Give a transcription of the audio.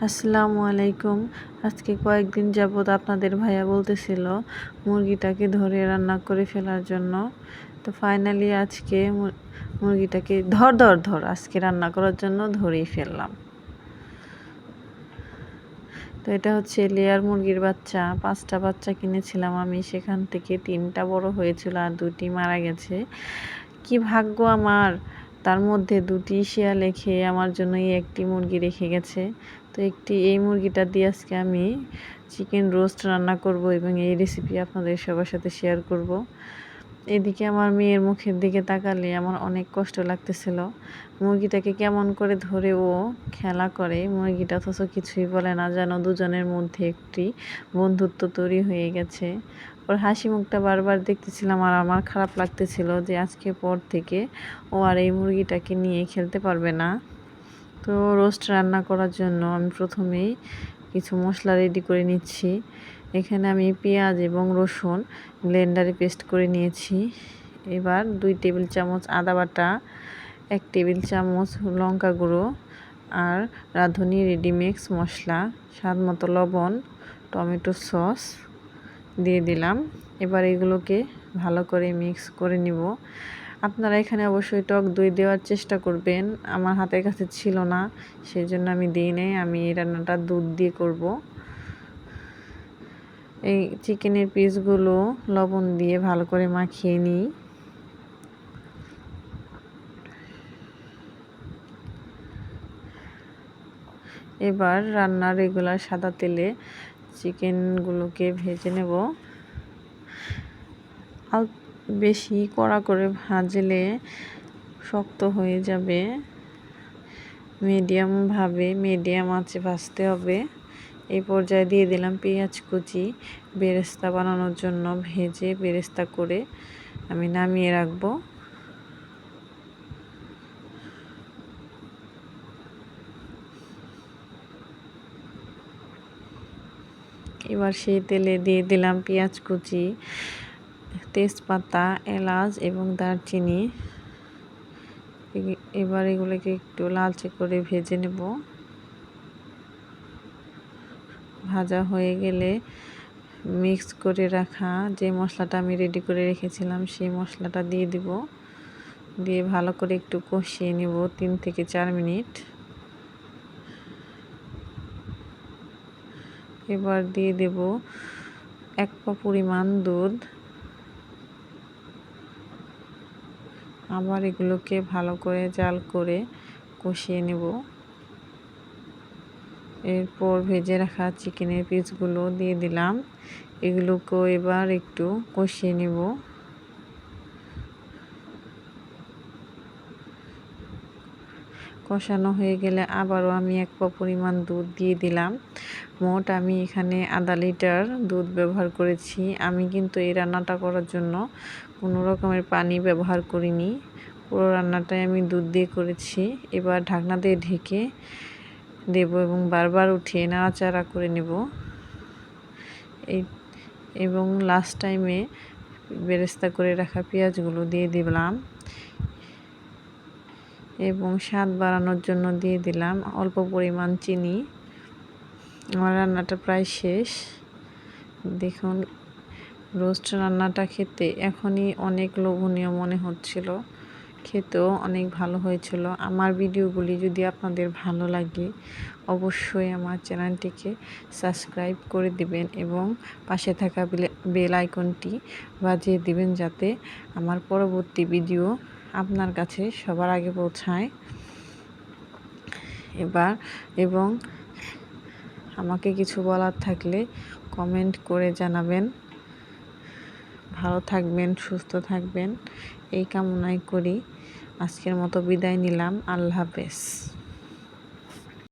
আসসালামু আলাইকুম। আজকে কয়েকদিন যাবৎ আপনাদের ভাইয়া বলতেছিল মুরগিটাকে ধরে রান্না করে ফেলার জন্য। তো ফাইনালি আজকে মুরগিটাকে ধর আজকে রান্না করার জন্য ধরেই ফেললাম। তো এটা হচ্ছে লেয়ার মুরগির বাচ্চা। 5টা বাচ্চা কিনেছিলাম আমি, সেখান থেকে 3টা বড় হয়েছিল আর 2টি মারা গেছে। কি ভাগ্য আমার, তার মধ্যে 2টি শিয়ালে খেয়ে আমার জন্য একটি মুরগি রেখে গেছে। তো এই মুরগিটা দিয়ে আজকে আমি চিকেন রোস্ট রান্না করব এবং এই রেসিপি আপনাদের সবার সাথে শেয়ার করব। এদিকে আমার মেয়ের মুখের দিকে তাকালে আমার অনেক কষ্ট লাগতেছিল। মুরগিটাকে কেমন করে ধরে ও খেলা করে, মুরগিটা অথচ কিছুই বলে না, যেন দুজনের মধ্যে একটি বন্ধুত্ব তৈরি হয়ে গেছে। ওর হাসি মুখটা বারবার দেখতেছিলাম আর আমার খারাপ লাগতেছিল যে আজকে পর থেকে ও আর এই মুরগিটাকে নিয়ে খেলতে পারবে না। তো রোস্ট রান্না করার জন্য আমি প্রথমেই কিছু মশলা রেডি করে নিচ্ছি। এখানে আমি পেঁয়াজ এবং রসুন ব্লেন্ডারে পেস্ট করে নিয়েছি। এবার 2 টেবিল চামচ আদা বাটা, 1 টেবিল চামচ লঙ্কা গুঁড়ো আর রাঁধুনি রেডিমিক্স মশলা, স্বাদ মতো লবণ, টমেটো সস দিয়ে দিলাম। এবার এগুলোকে ভালো করে মিক্স করে নিব। আপনারা এখানে অবশ্যই টক দই দেওয়ার চেষ্টা করবেন। আমার হাতের কাছে ছিল না, সেই জন্য আমি দিই নাই। আমি এই রান্নাটা দুধ দিয়ে করব। এই চিকেনের পিসগুলো লবণ দিয়ে ভালো করে মাখিয়ে নিই। এবার রান্নার রেগুলার সাদা তেলে চিকেনগুলোকে ভেজে নেব। বেশি কড়া করে ভাজলে শক্ত হয়ে যাবে। মিডিয়াম আঁচে ভাজতে হবে। এই পর্যায়ে দিয়ে দিলাম পেঁয়াজ কুচি। বেরেস্তা বানানোর জন্য ভেজে বেরেস্তা করে আমি নামিয়ে রাখবো। এবার সেই তেলে দিয়ে দিলাম পেঁয়াজ কুচি, তেজপাতা, এলাচ এবং দারচিনি। এবার এগুলোকে একটু লালচে করে ভেজে নেব। ভাজা হয়ে গেলে মিক্স করে রাখা যে মশলাটা আমি রেডি করে রেখেছিলাম সেই মশলাটা দিয়ে দিব। দিয়ে ভালো করে একটু কষিয়ে নেব 3 থেকে 4 মিনিট। এবার দিয়ে দেব 1 পা পরিমাণ দুধ। আবার এগুলোকে ভালো করে জাল করে কষিয়ে নেব। এরপর ভেজে রাখা চিকেনের পিসগুলো দিয়ে দিলাম। এগুলোকেও এবার একটু কষিয়ে নেব। কষানো হয়ে গেলে আবারও আমি 1 পা পরিমাণ দুধ দিয়ে দিলাম। মোট আমি এখানে আধা লিটার দুধ ব্যবহার করেছি। আমি কিন্তু এই রান্নাটা করার জন্য কোনো রকমের পানি ব্যবহার করিনি। পুরো রান্নাটাই আমি দুধ দিয়ে করেছি। এবার ঢাকনা দিয়ে ঢেকে দেব এবং বারবার উঠিয়ে নাড়াচাড়া করে নেব। এবং লাস্ট টাইমে বেরেস্তা করে রাখা পেঁয়াজগুলো দিয়ে দিলাম এবং স্বাদ বাড়ানোর জন্য দিয়ে দিলাম অল্প পরিমাণ চিনি। আমার রান্নাটা প্রায় শেষ। দেখুন, রোস্ট রান্নাটা খেতে এখনই অনেক লোভনীয় মনে হচ্ছিল, খেতেও অনেক ভালো হয়েছিল। আমার ভিডিওগুলি যদি আপনাদের ভালো লাগে অবশ্যই আমার চ্যানেলটিকে সাবস্ক্রাইব করে দিবেন এবং পাশে থাকা বেল আইকনটি বাজিয়ে দিবেন, যাতে আমার পরবর্তী ভিডিও আপনার কাছে সবার আগে পৌঁছায়। এবং আমাকে কিছু বলার থাকলে কমেন্ট করে জানাবেন। ভালো থাকবেন, সুস্থ থাকবেন এই কামনাই করি। আজকের মতো বিদায় নিলাম। আল্লাহ হাফেজ।